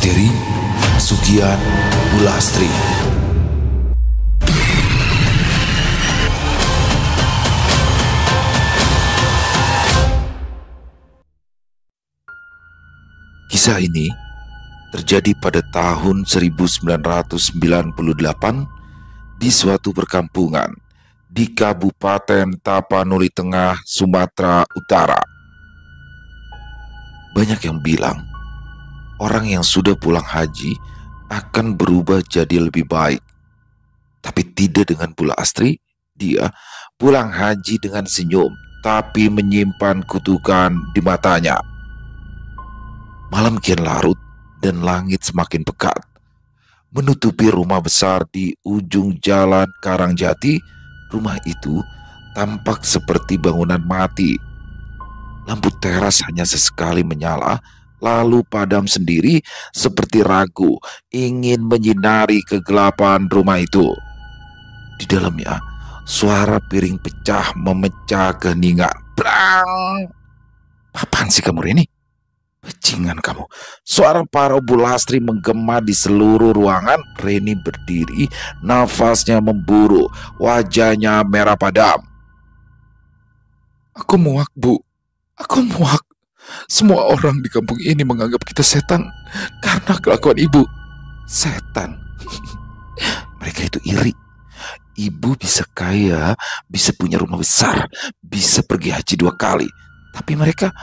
Misteri Pesugihan Bu Lastri. Kisah ini terjadi pada tahun 1998 di suatu perkampungan di Kabupaten Tapanuli Tengah, Sumatera Utara. Banyak yang bilang orang yang sudah pulang haji akan berubah jadi lebih baik. Tapi tidak dengan Bu Lastri. Dia pulang haji dengan senyum, tapi menyimpan kutukan di matanya. Malam kian larut dan langit semakin pekat, menutupi rumah besar di ujung jalan Karangjati. Rumah itu tampak seperti bangunan mati. Lampu teras hanya sesekali menyala, lalu padam sendiri seperti ragu ingin menyinari kegelapan rumah itu. Di dalamnya, suara piring pecah memecah keheningan. Brang! Apaan sih kamu, Reni? Bajingan kamu. Suara parau Bu Lastri menggema di seluruh ruangan. Reni berdiri, nafasnya memburu, wajahnya merah padam. Aku muak, Bu. Aku muak. Semua orang di kampung ini menganggap kita setan karena kelakuan Ibu. Setan? Mereka itu iri. Ibu bisa kaya, bisa punya rumah besar, bisa pergi haji 2 kali. Tapi mereka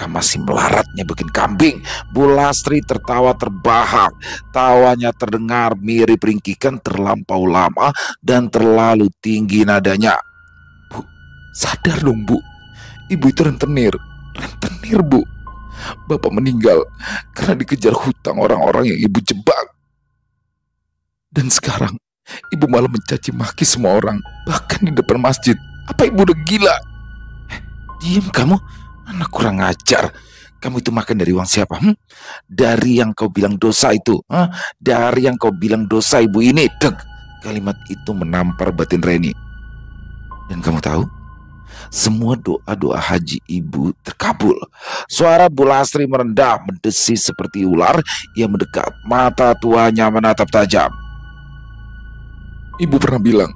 masih melaratnya bikin kambing. Bu Lastri tertawa terbahak. Tawanya terdengar mirip ringkikan, terlampau lama dan terlalu tinggi nadanya. Bu, sadar dong, Bu. Ibu itu rentenir. Rentenir, Bu. Bapak meninggal karena dikejar hutang orang-orang yang Ibu jebak. Dan sekarang Ibu malah mencaci maki semua orang, bahkan di depan masjid. Apa Ibu udah gila? Diam kamu, anak kurang ajar. Kamu itu makan dari uang siapa? Dari yang kau bilang dosa itu. Dari yang kau bilang dosa Ibu ini. Deg. Kalimat itu menampar batin Reni. Dan kamu tahu? Semua doa-doa haji Ibu terkabul. Suara Bu Lastri merendah, mendesis seperti ular yang mendekat. Mata tuanya menatap tajam. Ibu pernah bilang,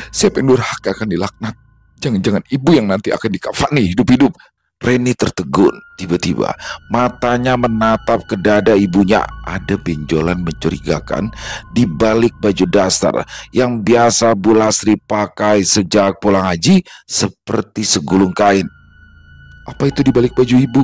siapa yang durhaka akan dilaknat. Jangan-jangan Ibu yang nanti akan dikafani hidup-hidup. Reni tertegun. Tiba-tiba matanya menatap ke dada ibunya. Ada benjolan mencurigakan di balik baju dasar yang biasa Bu Lastri pakai sejak pulang haji, seperti segulung kain. Apa itu di balik baju Ibu?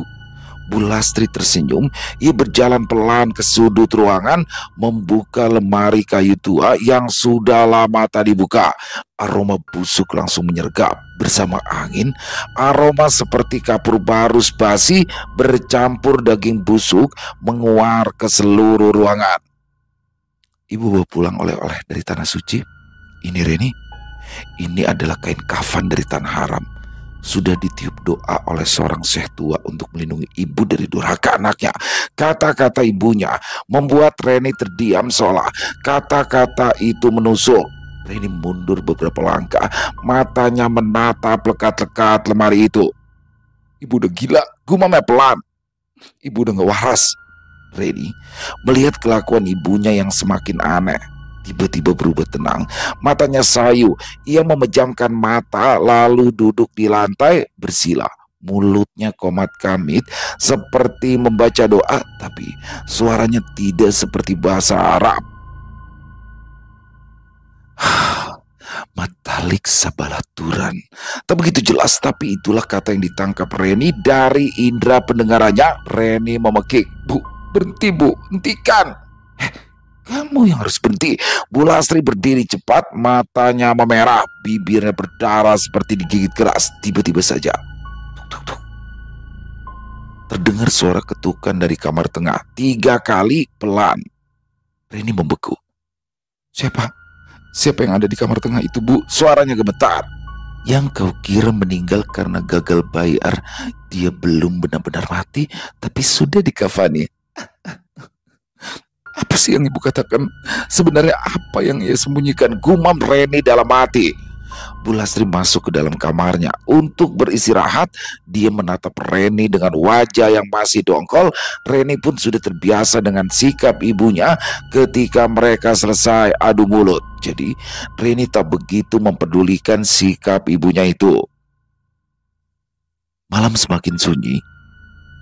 Bu Lastri tersenyum. Ia berjalan pelan ke sudut ruangan, membuka lemari kayu tua yang sudah lama tadi buka. Aroma busuk langsung menyergap bersama angin. Aroma seperti kapur barus basi bercampur daging busuk menguar ke seluruh ruangan. Ibu bawa pulang oleh-oleh dari tanah suci. Ini Reni, ini adalah kain kafan dari tanah haram. Sudah ditiup doa oleh seorang syekh tua untuk melindungi Ibu dari durhaka anaknya. Kata-kata ibunya membuat Reni terdiam, seolah kata-kata itu menusuk. Reni mundur beberapa langkah, matanya menatap lekat-lekat lemari itu. Ibu udah gila, gumamnya pelan. Ibu udah gak waras. Reni melihat kelakuan ibunya yang semakin aneh. Tiba-tiba berubah tenang, matanya sayu. Ia memejamkan mata lalu duduk di lantai bersila. Mulutnya komat kamit seperti membaca doa, tapi suaranya tidak seperti bahasa Arab. Matalik sabalaturan. Tak begitu jelas, tapi itulah kata yang ditangkap Reni dari indera pendengarannya. Reni memekik. Bu, berhenti Bu, hentikan. Kamu yang harus berhenti. Bu Lastri berdiri cepat, matanya memerah, bibirnya berdarah seperti digigit keras. Tiba-tiba saja, tuk, tuk, tuk, terdengar suara ketukan dari kamar tengah 3 kali pelan. Reni membeku. Siapa? Siapa yang ada di kamar tengah itu, Bu? Suaranya gemetar. Yang kau kira meninggal karena gagal bayar, dia belum benar-benar mati, tapi sudah dikafani. Apa sih yang Ibu katakan? Sebenarnya apa yang ia sembunyikan? Gumam Reni dalam hati. Bu Lastri masuk ke dalam kamarnya untuk beristirahat. Dia menatap Reni dengan wajah yang masih dongkol. Reni pun sudah terbiasa dengan sikap ibunya ketika mereka selesai adu mulut. Jadi Reni tak begitu mempedulikan sikap ibunya itu. Malam semakin sunyi.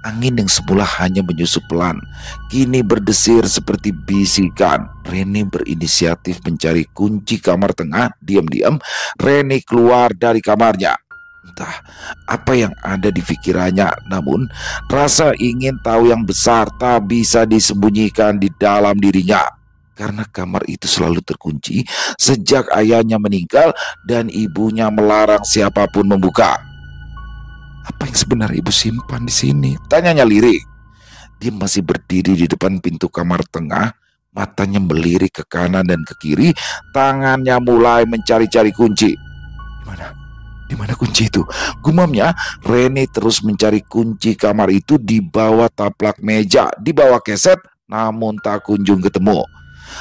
Angin yang semula hanya menyusup pelan, kini berdesir seperti bisikan. Reni berinisiatif mencari kunci kamar tengah. Diam-diam, Reni keluar dari kamarnya. Entah apa yang ada di pikirannya, namun rasa ingin tahu yang besar tak bisa disembunyikan di dalam dirinya. Karena kamar itu selalu terkunci sejak ayahnya meninggal dan ibunya melarang siapapun membuka. Apa yang sebenarnya ibu simpan di sini? Tanyanya lirik. Dia masih berdiri di depan pintu kamar tengah, matanya melirik ke kanan dan ke kiri, tangannya mulai mencari-cari kunci. Di mana? Di mana kunci itu? Gumamnya. Reni terus mencari kunci kamar itu di bawah taplak meja, di bawah keset, namun tak kunjung ketemu.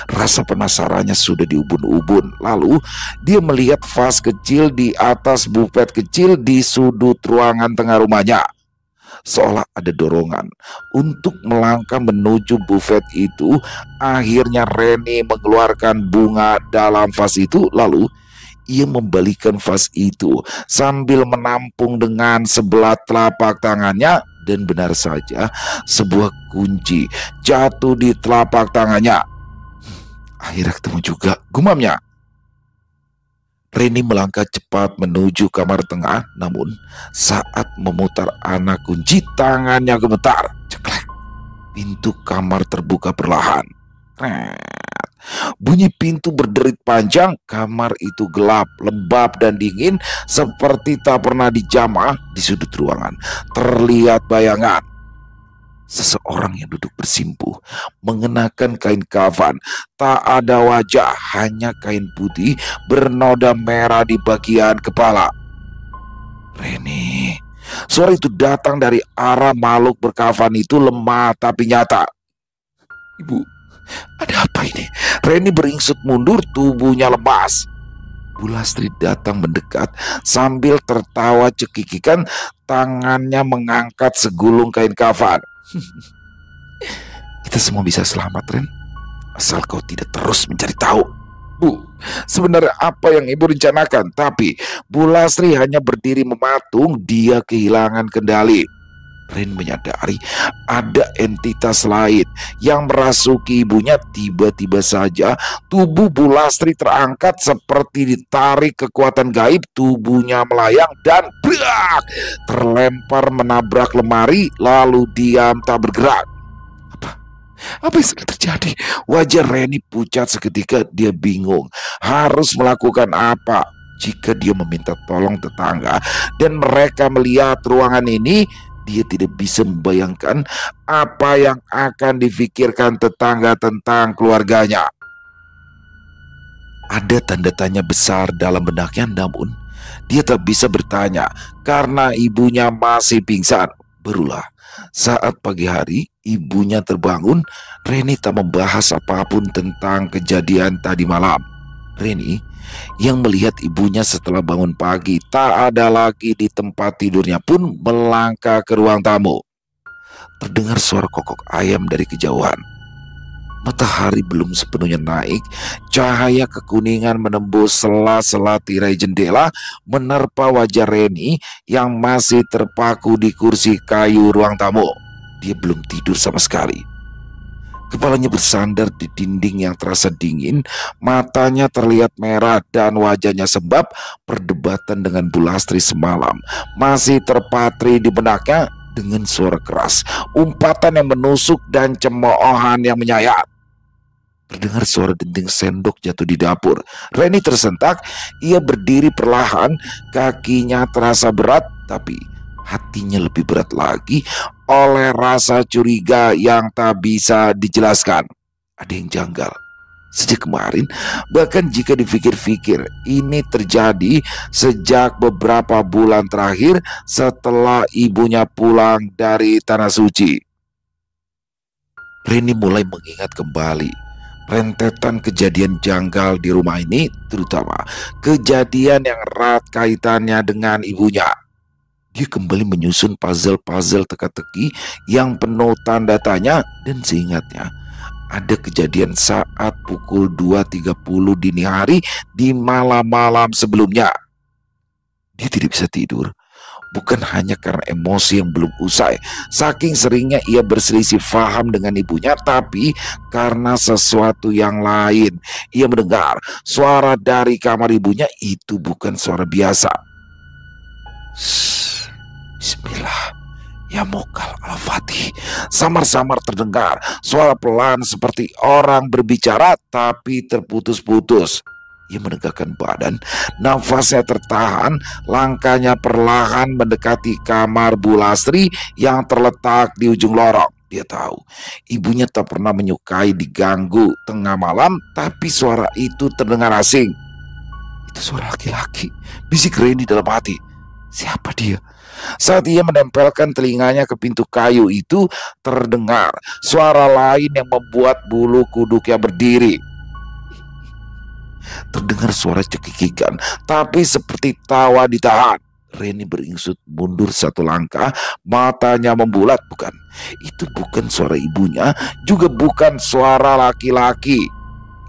Rasa penasarannya sudah di ubun-ubun. Lalu dia melihat vas kecil di atas bufet kecil di sudut ruangan tengah rumahnya. Seolah ada dorongan untuk melangkah menuju bufet itu. Akhirnya Reni mengeluarkan bunga dalam vas itu. Lalu ia membalikan vas itu sambil menampung dengan sebelah telapak tangannya. Dan benar saja, sebuah kunci jatuh di telapak tangannya. Akhirnya ketemu juga, gumamnya. Reni melangkah cepat menuju kamar tengah, namun saat memutar anak kunci, tangannya gemetar. Ceklek, pintu kamar terbuka perlahan. Bunyi pintu berderit panjang. Kamar itu gelap, lembab dan dingin, seperti tak pernah dijamah. Di sudut ruangan terlihat bayangan seseorang yang duduk bersimpuh, mengenakan kain kafan. Tak ada wajah, hanya kain putih bernoda merah di bagian kepala. Reni. Suara itu datang dari arah makhluk berkafan itu, lemah tapi nyata. Ibu, ada apa ini? Reni beringsut mundur, tubuhnya lemas. Bu Lastri datang mendekat sambil tertawa cekikikan. Tangannya mengangkat segulung kain kafan. Kita semua bisa selamat, Ren, asal kau tidak terus mencari tahu. Bu, sebenarnya apa yang ibu rencanakan? Tapi Bu Lastri hanya berdiri mematung. Dia kehilangan kendali. Ren menyadari ada entitas lain yang merasuki ibunya. Tiba-tiba saja tubuh Bu Lastri terangkat seperti ditarik kekuatan gaib. Tubuhnya melayang dan brak, terlempar menabrak lemari, lalu diam tak bergerak. Apa yang sedang terjadi? Wajah Reni pucat seketika. Dia bingung harus melakukan apa. Jika dia meminta tolong tetangga dan mereka melihat ruangan ini, dia tidak bisa membayangkan apa yang akan difikirkan tetangga tentang keluarganya. Ada tanda tanya besar dalam benaknya, namun dia tak bisa bertanya karena ibunya masih pingsan. Berulah saat pagi hari ibunya terbangun. Reni tak membahas apapun tentang kejadian tadi malam. Reni yang melihat ibunya setelah bangun pagi tak ada lagi di tempat tidurnya pun melangkah ke ruang tamu. Terdengar suara kokok ayam dari kejauhan. Matahari belum sepenuhnya naik. Cahaya kekuningan menembus sela-sela tirai jendela, menerpa wajah Reni yang masih terpaku di kursi kayu ruang tamu. Dia belum tidur sama sekali. Kepalanya bersandar di dinding yang terasa dingin, matanya terlihat merah dan wajahnya sebab perdebatan dengan Bu Lastri semalam masih terpatri di benaknya. Dengan suara keras, umpatan yang menusuk dan cemoohan yang menyayat. Terdengar suara dinding sendok jatuh di dapur. Reni tersentak. Ia berdiri perlahan. Kakinya terasa berat, tapi hatinya lebih berat lagi oleh rasa curiga yang tak bisa dijelaskan. Ada yang janggal. Sejak kemarin, bahkan jika dipikir-pikir, ini terjadi sejak beberapa bulan terakhir setelah ibunya pulang dari Tanah Suci. Reni mulai mengingat kembali Rentetan kejadian janggal di rumah ini, terutama kejadian yang erat kaitannya dengan ibunya. Dia kembali menyusun puzzle-puzzle teka-teki yang penuh tanda tanya, dan seingatnya ada kejadian saat pukul 2.30 dini hari di malam-malam sebelumnya. Dia tidak bisa tidur, bukan hanya karena emosi yang belum usai, saking seringnya ia berselisih paham dengan ibunya, tapi karena sesuatu yang lain. Ia mendengar suara dari kamar ibunya. Itu bukan suara biasa. Bismillah, ya Mokal Al-Fatih. Samar-samar terdengar suara pelan seperti orang berbicara tapi terputus-putus. Ia menegakkan badan, nafasnya tertahan, langkahnya perlahan mendekati kamar Bu Lastri yang terletak di ujung lorong. Dia tahu ibunya tak pernah menyukai diganggu tengah malam, tapi suara itu terdengar asing. Itu suara laki-laki, bisik Reni dalam hati. Siapa dia? Saat ia menempelkan telinganya ke pintu kayu itu, terdengar suara lain yang membuat bulu kuduknya berdiri. Terdengar suara cekikikan, tapi seperti tawa ditahan. Reni beringsut mundur satu langkah, matanya membulat. Bukan, itu bukan suara ibunya, juga bukan suara laki-laki.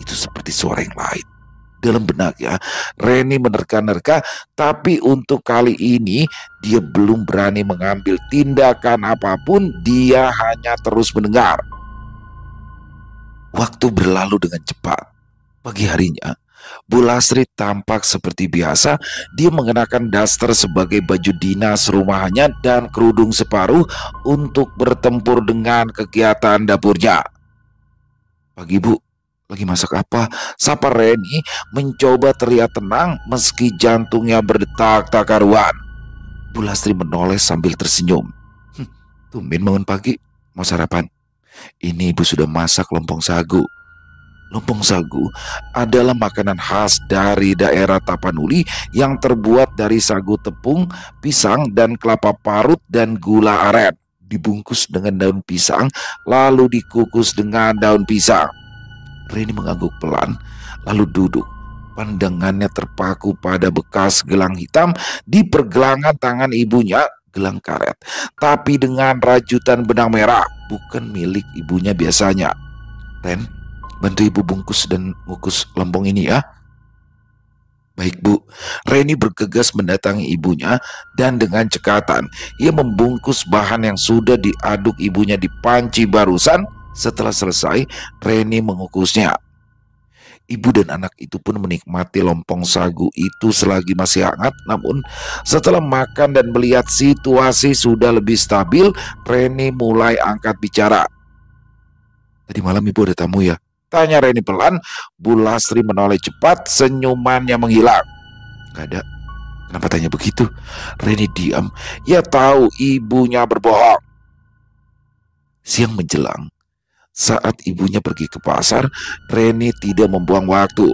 Itu seperti suara yang lain. Dalam benaknya, Reni menerka-nerka, tapi untuk kali ini dia belum berani mengambil tindakan apapun. Dia hanya terus mendengar. Waktu berlalu dengan cepat. Pagi harinya, Bu Lastri tampak seperti biasa. Dia mengenakan daster sebagai baju dinas rumahnya dan kerudung separuh untuk bertempur dengan kegiatan dapurnya. Pagi Bu, lagi masak apa? Sapa Reni mencoba terlihat tenang meski jantungnya berdetak tak karuan. Bu Lastri menoleh sambil tersenyum. Tumben bangun pagi, mau sarapan? Ini Ibu sudah masak lompong sagu. Lompong sagu adalah makanan khas dari daerah Tapanuli yang terbuat dari sagu tepung, pisang, dan kelapa parut dan gula aren. Dibungkus dengan daun pisang, lalu dikukus dengan daun pisang. Reni mengangguk pelan, lalu duduk. Pandangannya terpaku pada bekas gelang hitam di pergelangan tangan ibunya, gelang karet, tapi dengan rajutan benang merah, bukan milik ibunya biasanya. Ren, bantu Ibu bungkus dan ngukus lompong ini ya. Baik Bu. Reni bergegas mendatangi ibunya dan dengan cekatan ia membungkus bahan yang sudah diaduk ibunya di panci barusan. Setelah selesai, Reni mengukusnya. Ibu dan anak itu pun menikmati lompong sagu itu selagi masih hangat. Namun setelah makan dan melihat situasi sudah lebih stabil, Reni mulai angkat bicara. Tadi malam Ibu ada tamu ya? Tanya Reni pelan. Bu Lastri menoleh cepat, senyumannya menghilang. Gak ada. Kenapa tanya begitu? Reni diam. Ya tahu ibunya berbohong. Siang menjelang, saat ibunya pergi ke pasar, Reni tidak membuang waktu.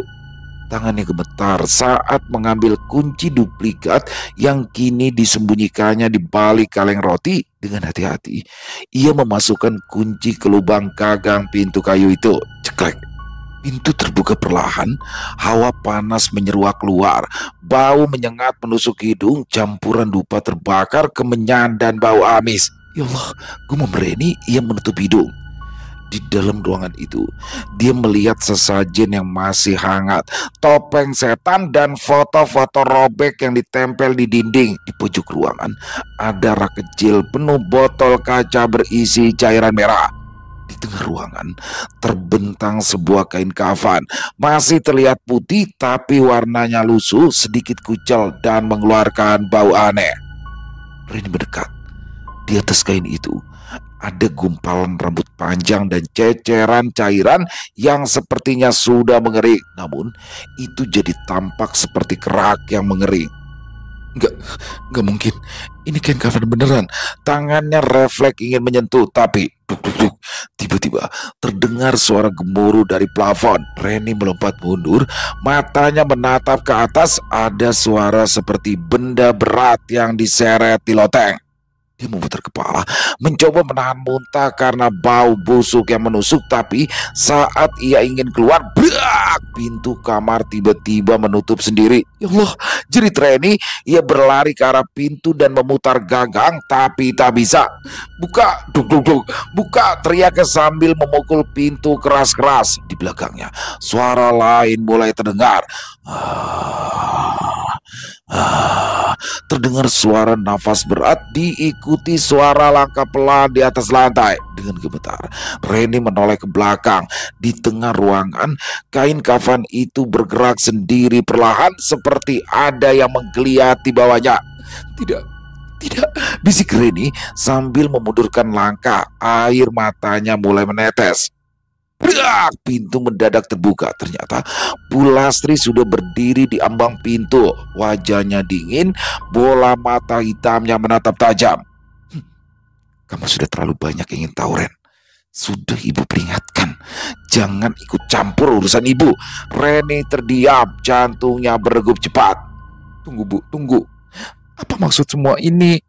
Tangannya gemetar saat mengambil kunci duplikat yang kini disembunyikannya di balik kaleng roti. Dengan hati-hati, ia memasukkan kunci ke lubang gagang pintu kayu itu. Ceklek. Pintu terbuka perlahan, hawa panas menyeruak keluar, bau menyengat menusuk hidung, campuran dupa terbakar, kemenyan, dan bau amis. Ya Allah, gumam Reni, ia menutup hidung. Di dalam ruangan itu, dia melihat sesajen yang masih hangat, topeng setan, dan foto-foto robek yang ditempel di dinding. Di pojok ruangan, ada rak kecil penuh botol kaca berisi cairan merah. Di tengah ruangan, terbentang sebuah kain kafan. Masih terlihat putih, tapi warnanya lusuh, sedikit kucel, dan mengeluarkan bau aneh. Reni mendekat. Di atas kain itu, ada gumpalan rambut panjang dan ceceran cairan yang sepertinya sudah mengering. Namun itu jadi tampak seperti kerak yang mengering. Enggak mungkin. Ini kain kafan beneran. Tangannya refleks ingin menyentuh, tapi tiba-tiba terdengar suara gemuruh dari plafon. Reni melompat mundur, matanya menatap ke atas. Ada suara seperti benda berat yang diseret di loteng. Dia memutar kepala, mencoba menahan muntah karena bau busuk yang menusuk. Tapi saat ia ingin keluar, brak! Pintu kamar tiba-tiba menutup sendiri. Ya Allah, jerit Reni. Ia berlari ke arah pintu dan memutar gagang, tapi tak bisa. Buka, duk duk duk, buka, teriaknya sambil memukul pintu keras-keras. Di belakangnya, suara lain mulai terdengar. Terdengar suara nafas berat diikuti suara langkah pelan di atas lantai. Dengan gemetar, Reni menoleh ke belakang. Di tengah ruangan, kain kafan itu bergerak sendiri perlahan seperti ada yang menggeliat di bawahnya. Tidak, tidak, bisik Reni sambil memundurkan langkah. Air matanya mulai menetes. Brak! Pintu mendadak terbuka. Ternyata Bu Lastri sudah berdiri di ambang pintu. Wajahnya dingin, bola mata hitamnya menatap tajam. Kamu sudah terlalu banyak ingin tahu, Ren. Sudah ibu peringatkan, jangan ikut campur urusan ibu. Reni terdiam, jantungnya berdegup cepat. Tunggu Bu, tunggu. Apa maksud semua ini?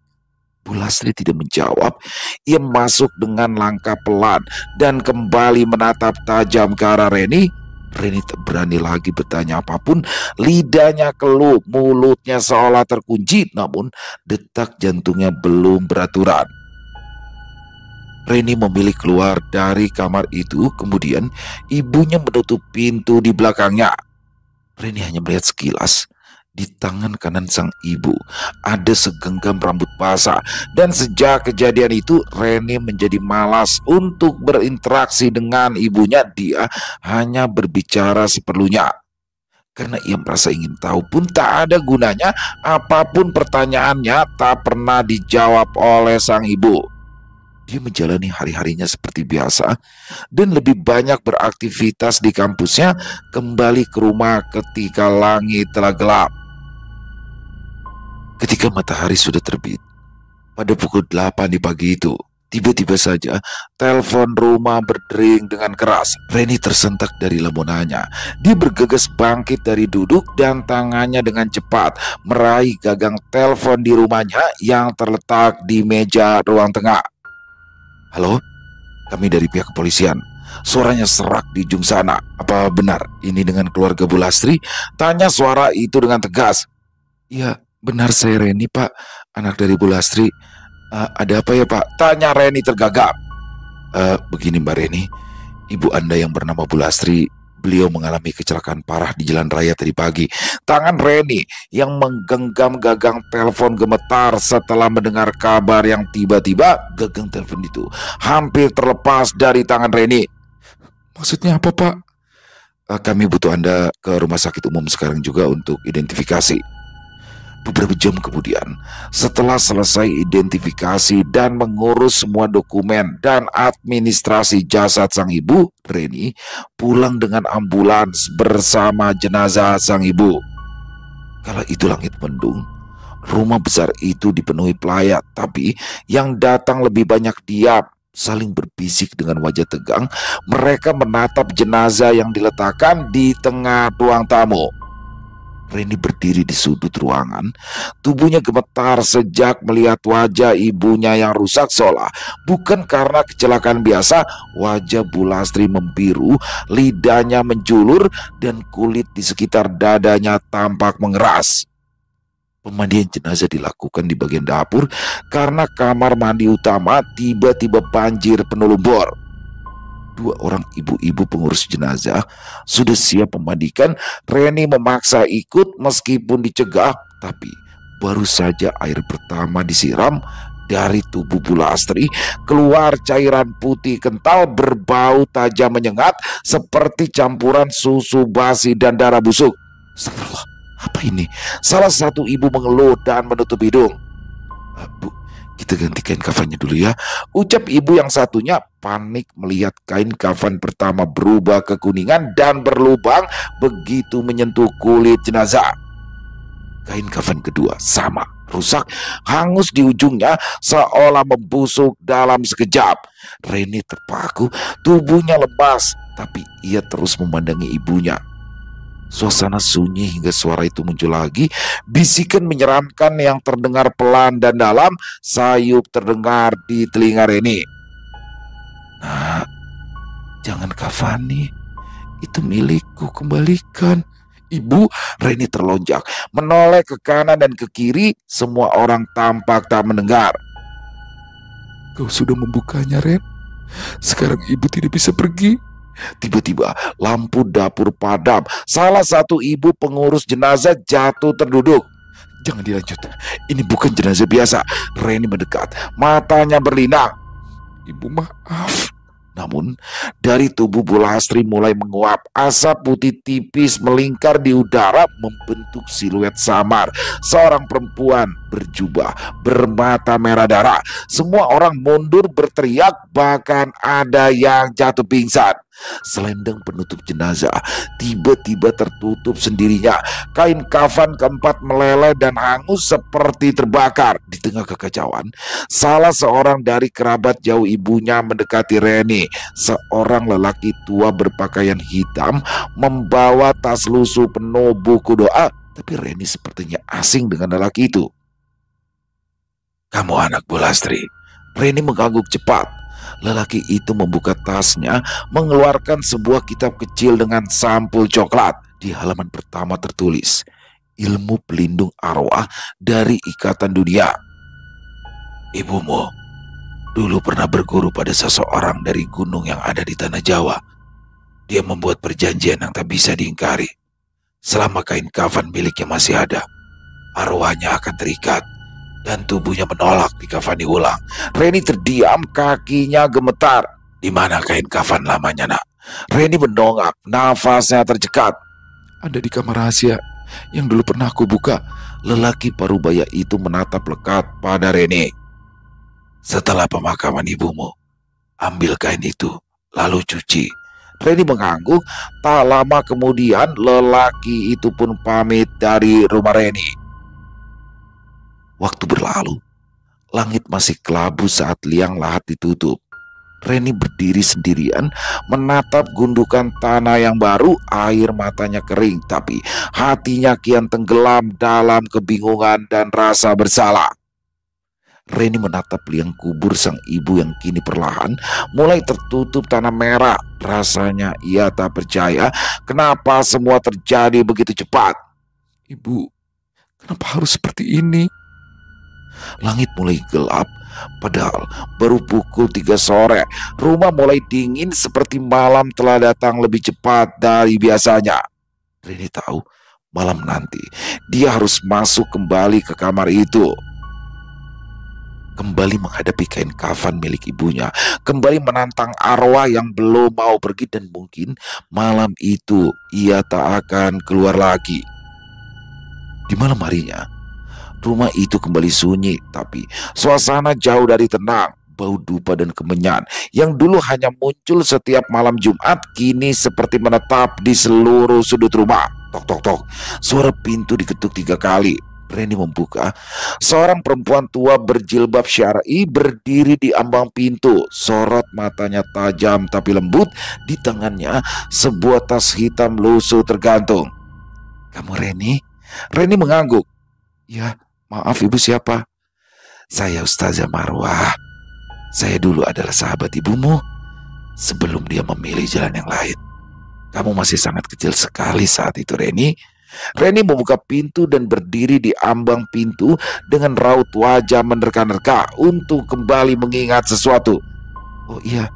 Bu Lastri tidak menjawab. Ia masuk dengan langkah pelan dan kembali menatap tajam ke arah Reni. Reni tak berani lagi bertanya apapun. Lidahnya keluh, mulutnya seolah terkunci. Namun detak jantungnya belum beraturan. Reni memilih keluar dari kamar itu. Kemudian ibunya menutup pintu di belakangnya. Reni hanya melihat sekilas. Di tangan kanan sang ibu ada segenggam rambut basah. Dan sejak kejadian itu, Reni menjadi malas untuk berinteraksi dengan ibunya. Dia hanya berbicara seperlunya. Karena ia merasa ingin tahu pun tak ada gunanya. Apapun pertanyaannya tak pernah dijawab oleh sang ibu. Dia menjalani hari-harinya seperti biasa dan lebih banyak beraktivitas di kampusnya. Kembali ke rumah ketika langit telah gelap. Ketika matahari sudah terbit, pada pukul 8 di pagi itu, tiba-tiba saja telepon rumah berdering dengan keras. Reni tersentak dari lamunannya. Dia bergegas bangkit dari duduk dan tangannya dengan cepat meraih gagang telepon di rumahnya yang terletak di meja ruang tengah. Halo, kami dari pihak kepolisian. Suaranya serak di ujung sana. Apa benar ini dengan keluarga Bu Lastri? Tanya suara itu dengan tegas. Iya, benar, saya Reni, Pak, anak dari Bu Lastri. Ada apa ya, Pak? Tanya Reni tergagap. Begini Mbak Reni, ibu Anda yang bernama Bu Lastri, beliau mengalami kecelakaan parah di jalan raya tadi pagi. Tangan Reni yang menggenggam gagang telepon gemetar setelah mendengar kabar yang tiba-tiba gagang telepon itu hampir terlepas dari tangan Reni. Maksudnya apa, Pak? Kami butuh Anda ke rumah sakit umum sekarang juga untuk identifikasi. Beberapa jam kemudian, setelah selesai identifikasi dan mengurus semua dokumen dan administrasi jasad sang ibu, Reni pulang dengan ambulans bersama jenazah sang ibu. Kala itu langit mendung, rumah besar itu dipenuhi pelayat, tapi yang datang lebih banyak diam, saling berbisik dengan wajah tegang. Mereka menatap jenazah yang diletakkan di tengah ruang tamu. Reni berdiri di sudut ruangan. Tubuhnya gemetar sejak melihat wajah ibunya yang rusak, seolah bukan karena kecelakaan biasa. Wajah Bu Lastri membiru, lidahnya menjulur, dan kulit di sekitar dadanya tampak mengeras. Pemandian jenazah dilakukan di bagian dapur karena kamar mandi utama tiba-tiba banjir penuh lumpur. 2 orang ibu-ibu pengurus jenazah sudah siap memandikan. Reni memaksa ikut meskipun dicegah, tapi baru saja air pertama disiram, dari tubuh Bu Lastri keluar cairan putih kental berbau tajam menyengat seperti campuran susu basi dan darah busuk. Astagfirullah, apa ini? Salah satu ibu mengeluh dan menutup hidung. Bu, kita ganti kain kafannya dulu ya, ucap ibu yang satunya. Panik melihat kain kafan pertama berubah kekuningan dan berlubang begitu menyentuh kulit jenazah. Kain kafan kedua sama, rusak, hangus di ujungnya, seolah membusuk dalam sekejap. Reni terpaku, tubuhnya lemas, tapi ia terus memandangi ibunya. Suasana sunyi hingga suara itu muncul lagi. Bisikan menyeramkan yang terdengar pelan dan dalam sayup terdengar di telinga Reni. "Nah, jangan kafani. Itu milikku, kembalikan." Ibu Reni terlonjak, menoleh ke kanan dan ke kiri. Semua orang tampak tak mendengar. "Kau sudah membukanya, Ren. Sekarang ibu tidak bisa pergi." Tiba-tiba lampu dapur padam. Salah satu ibu pengurus jenazah jatuh terduduk. "Jangan dilanjut. Ini bukan jenazah biasa." Reni mendekat, matanya berlinang. "Ibu, maaf." Namun dari tubuh Bu Lastri mulai menguap. Asap putih tipis melingkar di udara membentuk siluet samar seorang perempuan berjubah bermata merah darah. Semua orang mundur berteriak, bahkan ada yang jatuh pingsan. Selendang penutup jenazah tiba-tiba tertutup sendirinya. Kain kafan keempat meleleh dan hangus seperti terbakar. Di tengah kekacauan, salah seorang dari kerabat jauh ibunya mendekati Reni. Seorang lelaki tua berpakaian hitam membawa tas lusuh penuh buku doa. Tapi Reni sepertinya asing dengan lelaki itu. "Kamu anak Bu Lastri?" Reni mengangguk cepat. Lelaki itu membuka tasnya, mengeluarkan sebuah kitab kecil dengan sampul coklat. Di halaman pertama tertulis, "Ilmu pelindung arwah dari Ikatan Dunia." "Ibumu dulu pernah berguru pada seseorang dari gunung yang ada di tanah Jawa. Dia membuat perjanjian yang tak bisa diingkari. Selama kain kafan miliknya masih ada, arwahnya akan terikat dan tubuhnya menolak dikafani ulang." Reni terdiam, kakinya gemetar. "Di mana kain kafan lamanya, Nak?" Reni mendongak, nafasnya tercekat. "Ada di kamar rahasia yang dulu pernah aku buka." Lelaki parubaya itu menatap lekat pada Reni. "Setelah pemakaman ibumu, ambil kain itu, lalu cuci." Reni mengangguk. Tak lama kemudian lelaki itu pun pamit dari rumah Reni. Waktu berlalu, langit masih kelabu saat liang lahat ditutup. Reni berdiri sendirian menatap gundukan tanah yang baru. Air matanya kering, tapi hatinya kian tenggelam dalam kebingungan dan rasa bersalah. Reni menatap liang kubur sang ibu yang kini perlahan mulai tertutup tanah merah. Rasanya ia tak percaya kenapa semua terjadi begitu cepat. "Ibu, kenapa harus seperti ini?" Langit mulai gelap, padahal baru pukul 3 sore. Rumah mulai dingin seperti malam telah datang lebih cepat dari biasanya. Reni tahu malam nanti dia harus masuk kembali ke kamar itu. Kembali menghadapi kain kafan milik ibunya, kembali menantang arwah yang belum mau pergi, dan mungkin malam itu ia tak akan keluar lagi. Di malam harinya, rumah itu kembali sunyi, tapi suasana jauh dari tenang. Bau dupa dan kemenyan yang dulu hanya muncul setiap malam Jumat kini seperti menetap di seluruh sudut rumah. Tok tok tok, suara pintu diketuk 3 kali. Reni membuka. Seorang perempuan tua berjilbab syar'i berdiri di ambang pintu. Sorot matanya tajam tapi lembut. Di tangannya sebuah tas hitam lusuh tergantung. "Kamu Reni?" Reni mengangguk. "Ya, maaf ibu, siapa?" "Saya Ustazah Marwah. Saya dulu adalah sahabat ibumu sebelum dia memilih jalan yang lain. Kamu masih sangat kecil sekali saat itu, Reni." Reni membuka pintu dan berdiri di ambang pintu dengan raut wajah menerka-nerka untuk kembali mengingat sesuatu. "Oh iya,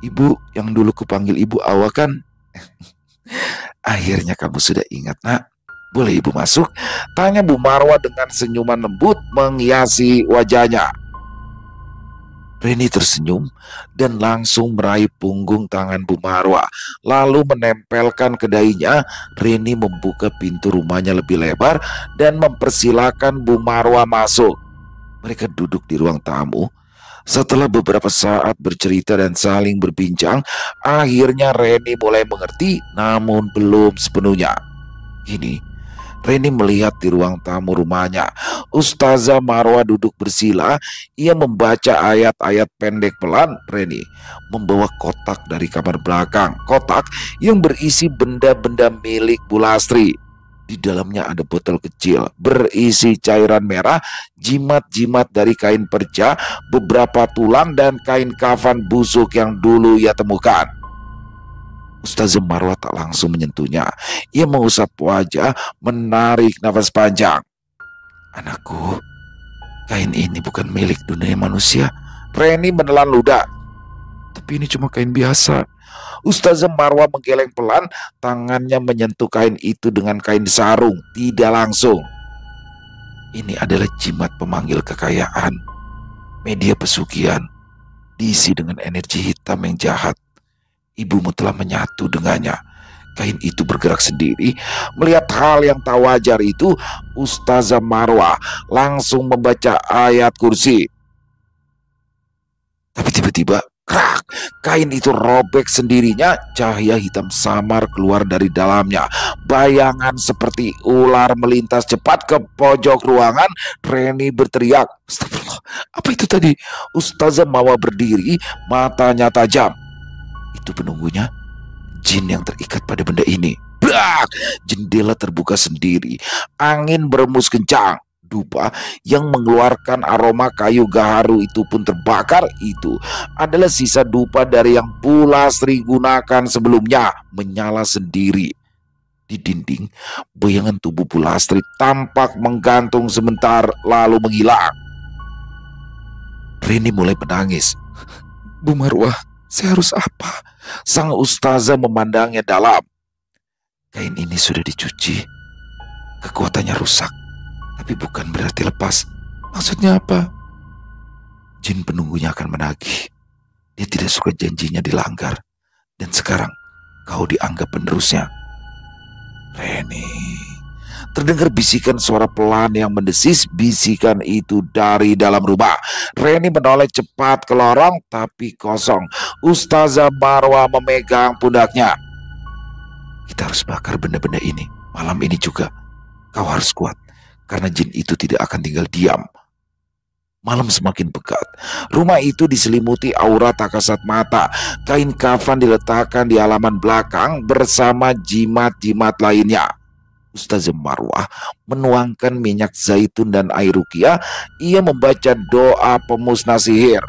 ibu yang dulu kupanggil Ibu Awa kan?" "Akhirnya kamu sudah ingat, Nak. Boleh ibu masuk?" tanya Bu Marwah dengan senyuman lembut menghiasi wajahnya. Reni tersenyum dan langsung meraih punggung tangan Bu Marwah, lalu menempelkan ke dahinya. Reni membuka pintu rumahnya lebih lebar dan mempersilahkan Bu Marwah masuk. Mereka duduk di ruang tamu. Setelah beberapa saat bercerita dan saling berbincang, akhirnya Reni mulai mengerti, namun belum sepenuhnya. Kini Reni melihat di ruang tamu rumahnya. Ustazah Marwa duduk bersila. Ia membaca ayat-ayat pendek pelan. Reni membawa kotak dari kamar belakang. Kotak yang berisi benda-benda milik Bu Lastri. Di dalamnya ada botol kecil berisi cairan merah, jimat-jimat dari kain perca, beberapa tulang, dan kain kafan busuk yang dulu ia temukan. Ustazah Marwa tak langsung menyentuhnya. Ia mengusap wajah, menarik nafas panjang. Anakku, kain ini bukan milik dunia manusia. Reni menelan ludah. Tapi ini cuma kain biasa. Ustazah Marwa menggeleng pelan, tangannya menyentuh kain itu dengan kain sarung, tidak langsung. Ini adalah jimat pemanggil kekayaan, media pesugihan, diisi dengan energi hitam yang jahat. Ibumu telah menyatu dengannya. Kain itu bergerak sendiri. Melihat hal yang tak wajar itu, Ustazah Marwa langsung membaca ayat kursi. Tapi tiba-tiba, krak, kain itu robek sendirinya. Cahaya hitam samar keluar dari dalamnya. Bayangan seperti ular melintas cepat ke pojok ruangan. Reni berteriak, "Astagfirullah, apa itu tadi?" Ustazah Marwa berdiri, matanya tajam. Itu penunggunya, jin yang terikat pada benda ini. Brak! Jendela terbuka sendiri. Angin berembus kencang. Dupa yang mengeluarkan aroma kayu gaharu itu pun terbakar. Itu adalah sisa dupa dari yang Bu Lastri gunakan sebelumnya, menyala sendiri. Di dinding, bayangan tubuh Bu Lastri tampak menggantung sebentar lalu menghilang. Reni mulai menangis. "Bu Marwah, saya harus apa?" Sang ustazah memandangnya dalam. "Kain ini sudah dicuci. Kekuatannya rusak. Tapi bukan berarti lepas." "Maksudnya apa?" "Jin penunggunya akan menagih. Dia tidak suka janjinya dilanggar. Dan sekarang kau dianggap penerusnya." Reni. Terdengar bisikan suara pelan yang mendesis. Bisikan itu dari dalam rumah. Reni menoleh cepat ke lorong, tapi kosong. Ustazah Marwa memegang pundaknya. "Kita harus bakar benda-benda ini. Malam ini juga. Kau harus kuat, karena jin itu tidak akan tinggal diam." Malam semakin pekat. Rumah itu diselimuti aura tak kasat mata. Kain kafan diletakkan di halaman belakang bersama jimat-jimat lainnya. Ustazah Marwah menuangkan minyak zaitun dan air ruqyah. Ia membaca doa pemusnah sihir.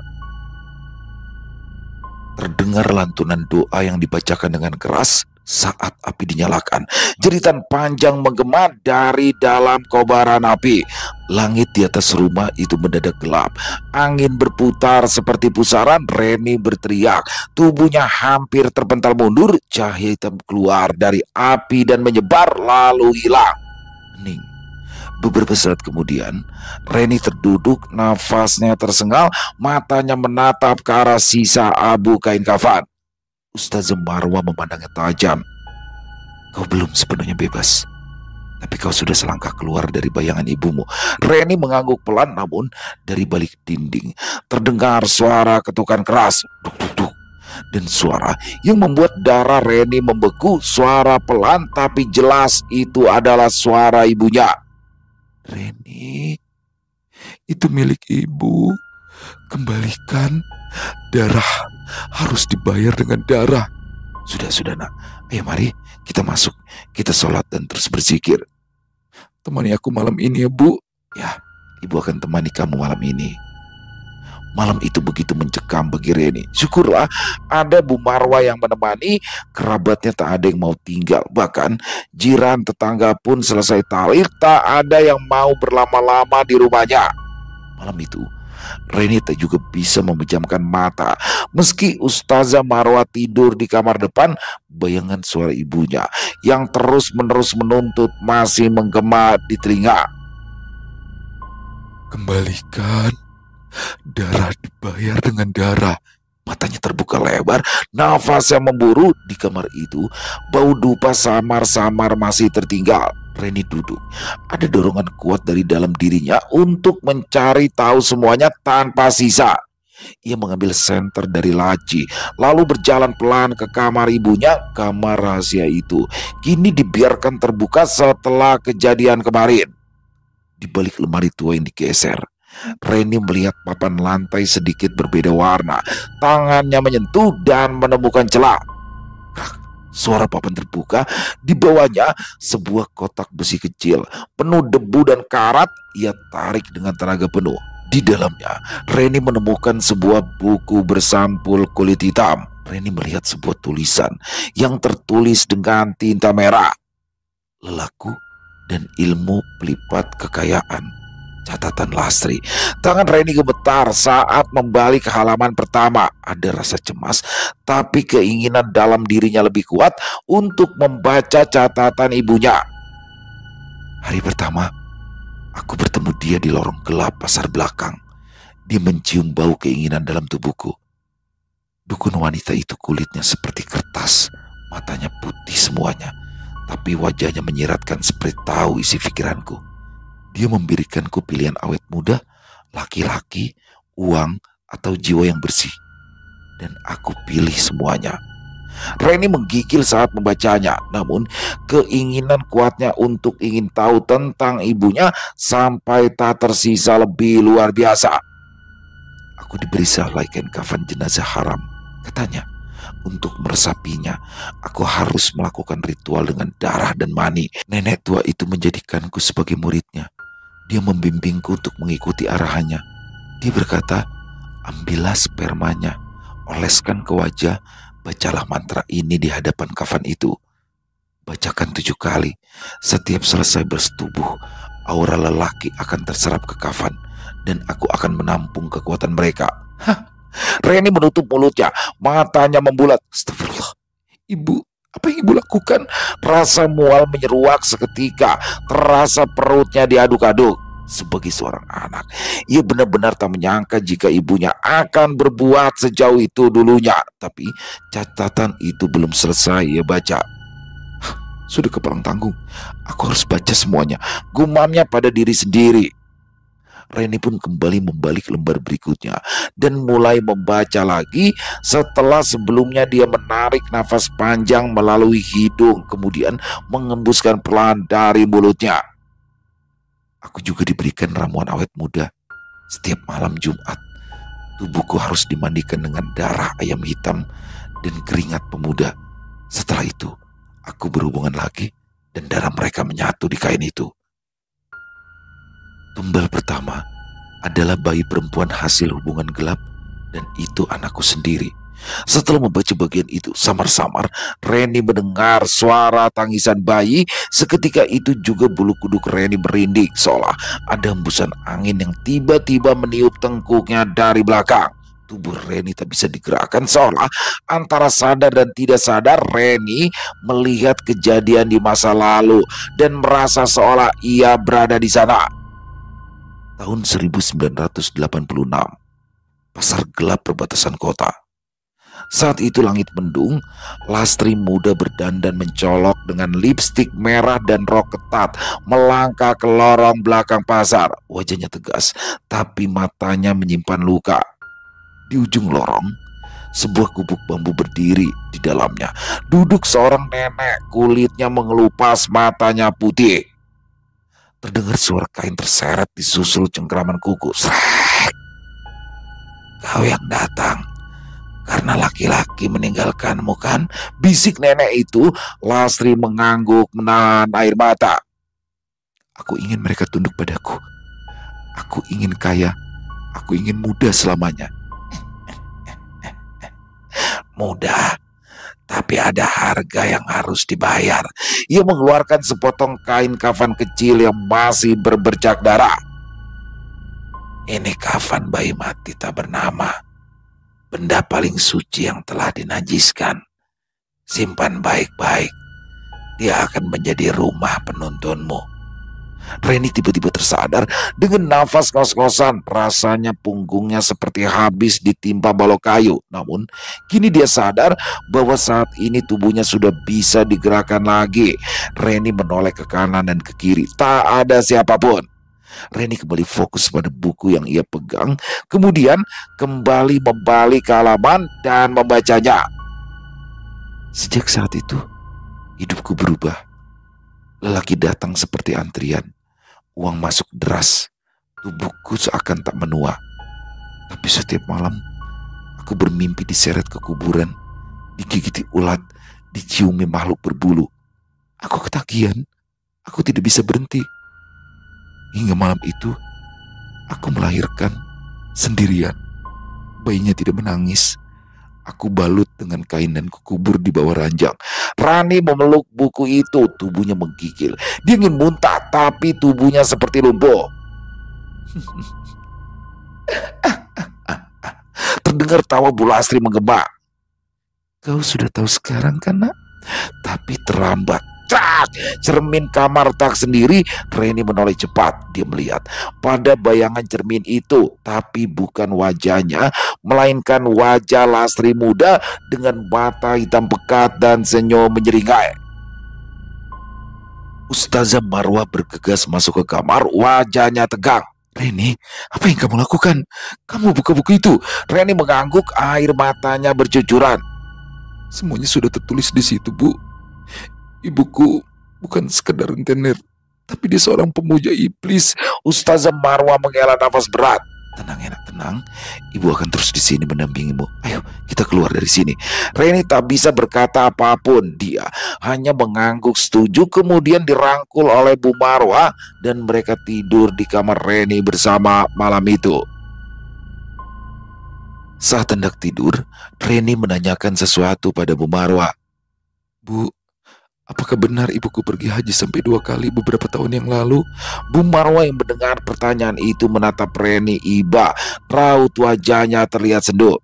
Terdengar lantunan doa yang dibacakan dengan keras saat api dinyalakan. Jeritan panjang menggema dari dalam kobaran api. Langit di atas rumah itu mendadak gelap. Angin berputar seperti pusaran. Reni berteriak. Tubuhnya hampir terpental mundur. Cahaya hitam keluar dari api dan menyebar lalu hilang. Hening. Beberapa saat kemudian, Reni terduduk, nafasnya tersengal, matanya menatap ke arah sisa abu kain kafan. Ustazah Marwa memandangnya tajam. "Kau belum sepenuhnya bebas, tapi kau sudah selangkah keluar dari bayangan ibumu." Reni mengangguk pelan, namun dari balik dinding terdengar suara ketukan keras, duk duk duk, dan suara yang membuat darah Reni membeku. Suara pelan tapi jelas, itu adalah suara ibunya. "Reni, itu milik ibu. Kembalikan. Darah harus dibayar dengan darah." Sudah nak. Ayo mari kita masuk. Kita sholat dan terus berzikir." "Temani aku malam ini ya, Bu." "Ya, ibu akan temani kamu malam ini." Malam itu begitu mencekam bagi Reni. Syukurlah ada Bu Marwah yang menemani. Kerabatnya tak ada yang mau tinggal. Bahkan jiran tetangga pun selesai tahlil, tak ada yang mau berlama-lama di rumahnya. Malam itu Reni tak juga bisa memejamkan mata. Meski Ustazah Marwa tidur di kamar depan, bayangan suara ibunya yang terus-menerus menuntut masih menggema di telinga. "Kembalikan. Darah dibayar dengan darah." Matanya terbuka lebar, nafasnya memburu. Di kamar itu, bau dupa samar-samar masih tertinggal. Reni duduk. Ada dorongan kuat dari dalam dirinya untuk mencari tahu semuanya tanpa sisa. Ia mengambil senter dari laci, lalu berjalan pelan ke kamar ibunya. Kamar rahasia itu kini dibiarkan terbuka setelah kejadian kemarin. Di balik lemari tua yang digeser, Reni melihat papan lantai sedikit berbeda warna. Tangannya menyentuh dan menemukan celah. Krak, suara papan terbuka. Di bawahnya sebuah kotak besi kecil penuh debu dan karat. Ia tarik dengan tenaga penuh. Di dalamnya, Reni menemukan sebuah buku bersampul kulit hitam. Reni melihat sebuah tulisan yang tertulis dengan tinta merah. Lelaku dan ilmu pelipat kekayaan. Catatan Lastri. Tangan Reni gemetar saat membalik ke halaman pertama. Ada rasa cemas, tapi keinginan dalam dirinya lebih kuat untuk membaca catatan ibunya. Hari pertama, aku bertemu dia di lorong gelap pasar belakang. Dia mencium bau keinginan dalam tubuhku. Dukun wanita itu kulitnya seperti kertas, matanya putih semuanya, tapi wajahnya menyiratkan seperti tahu isi pikiranku. Dia memberikanku pilihan awet muda, laki-laki, uang, atau jiwa yang bersih. Dan aku pilih semuanya. Reni menggigil saat membacanya, namun keinginan kuatnya untuk ingin tahu tentang ibunya sampai tak tersisa lebih luar biasa. Aku diberi sehelai kain kafan jenazah haram, katanya. Untuk meresapinya, aku harus melakukan ritual dengan darah dan mani. Nenek tua itu menjadikanku sebagai muridnya. Dia membimbingku untuk mengikuti arahannya. Dia berkata, ambillah spermanya, oleskan ke wajah, bacalah mantra ini di hadapan kafan itu. Bacakan 7 kali. Setiap selesai bersetubuh, aura lelaki akan terserap ke kafan, dan aku akan menampung kekuatan mereka. Hah? Reni menutup mulutnya, matanya membulat. Astagfirullah, ibu, apa yang ibu lakukan? Rasa mual menyeruak seketika, terasa perutnya diaduk-aduk. Sebagai seorang anak, ia benar-benar tak menyangka jika ibunya akan berbuat sejauh itu dulunya. Tapi catatan itu belum selesai ia baca. Sudah kepalang tanggung, aku harus baca semuanya, gumamnya pada diri sendiri. Reni pun kembali membalik lembar berikutnya dan mulai membaca lagi. Setelah sebelumnya dia menarik nafas panjang melalui hidung, kemudian mengembuskan pelan dari mulutnya. Aku juga diberikan ramuan awet muda. Setiap malam Jumat, tubuhku harus dimandikan dengan darah ayam hitam dan keringat pemuda. Setelah itu, aku berhubungan lagi dan darah mereka menyatu di kain itu. Tumbal pertama adalah bayi perempuan hasil hubungan gelap, dan itu anakku sendiri. Setelah membaca bagian itu samar-samar, Reni mendengar suara tangisan bayi. Seketika itu juga bulu kuduk Reni merinding, seolah ada hembusan angin yang tiba-tiba meniup tengkuknya dari belakang. Tubuh Reni tak bisa digerakkan, seolah antara sadar dan tidak sadar Reni melihat kejadian di masa lalu dan merasa seolah ia berada di sana. Tahun 1986, pasar gelap perbatasan kota. Saat itu langit mendung, Lastri muda berdandan mencolok dengan lipstik merah dan rok ketat melangkah ke lorong belakang pasar. Wajahnya tegas, tapi matanya menyimpan luka. Di ujung lorong, sebuah gubuk bambu berdiri. Di dalamnya duduk seorang nenek, kulitnya mengelupas, matanya putih. Terdengar suara kain terseret disusul cengkeraman kuku. Srek! Kau yang datang karena laki-laki meninggalkanmu, kan? Bisik nenek itu. Lastri mengangguk menahan air mata. Aku ingin mereka tunduk padaku. Aku ingin kaya. Aku ingin muda selamanya. Muda, tapi ada harga yang harus dibayar. Ia mengeluarkan sepotong kain kafan kecil yang masih berbercak darah. Ini kafan bayi mati tak bernama, benda paling suci yang telah dinajiskan. Simpan baik-baik, dia akan menjadi rumah penuntunmu. Reni tiba-tiba tersadar dengan nafas ngos-ngosan. Rasanya punggungnya seperti habis ditimpa balok kayu. Namun kini dia sadar bahwa saat ini tubuhnya sudah bisa digerakkan lagi. Reni menoleh ke kanan dan ke kiri. Tak ada siapapun. Reni kembali fokus pada buku yang ia pegang, kemudian kembali membalik ke halaman dan membacanya. Sejak saat itu, hidupku berubah. Lelaki datang seperti antrian, uang masuk deras, tubuhku seakan tak menua. Tapi setiap malam, aku bermimpi diseret ke kuburan, digigiti ulat, diciumi makhluk berbulu. Aku ketagihan, aku tidak bisa berhenti. Hingga malam itu, aku melahirkan sendirian. Bayinya tidak menangis. Aku balut dengan kain dan kukubur di bawah ranjang. Rani memeluk buku itu, tubuhnya menggigil. Dia ingin muntah, tapi tubuhnya seperti lumpuh. Terdengar tawa Bu Lastri menggema. Kau sudah tahu sekarang kan, nak? Tapi terlambat. Cak! Cermin kamar retak sendiri. Reni menoleh cepat. Dia melihat pada bayangan cermin itu, tapi bukan wajahnya, melainkan wajah Lastri muda dengan mata hitam pekat dan senyum menyeringai. Ustazah Marwah bergegas masuk ke kamar, wajahnya tegang. Reni, apa yang kamu lakukan? Kamu buka buku itu. Reni mengangguk, air matanya bercucuran. Semuanya sudah tertulis di situ, Bu. Ibuku bukan sekedar rentenir, tapi dia seorang pemuja iblis. Ustazah Marwah menghela nafas berat. Tenang enak, tenang. Ibu akan terus di sini mendampingimu. Ayo, kita keluar dari sini. Reni tak bisa berkata apapun. Dia hanya mengangguk setuju, kemudian dirangkul oleh Bu Marwah dan mereka tidur di kamar Reni bersama malam itu. Saat hendak tidur, Reni menanyakan sesuatu pada Bu Marwah. Bu, apakah benar ibuku pergi haji sampai 2 kali beberapa tahun yang lalu? Bu Marwah yang mendengar pertanyaan itu menatap Reni iba. Raut wajahnya terlihat sendu.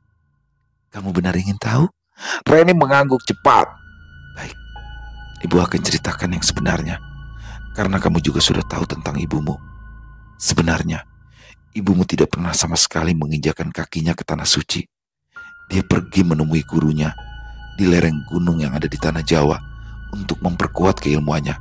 Kamu benar ingin tahu? Reni mengangguk cepat. Baik, ibu akan ceritakan yang sebenarnya. Karena kamu juga sudah tahu tentang ibumu. Sebenarnya, ibumu tidak pernah sama sekali menginjakan kakinya ke tanah suci. Dia pergi menemui gurunya di lereng gunung yang ada di tanah Jawa untuk memperkuat keilmuannya.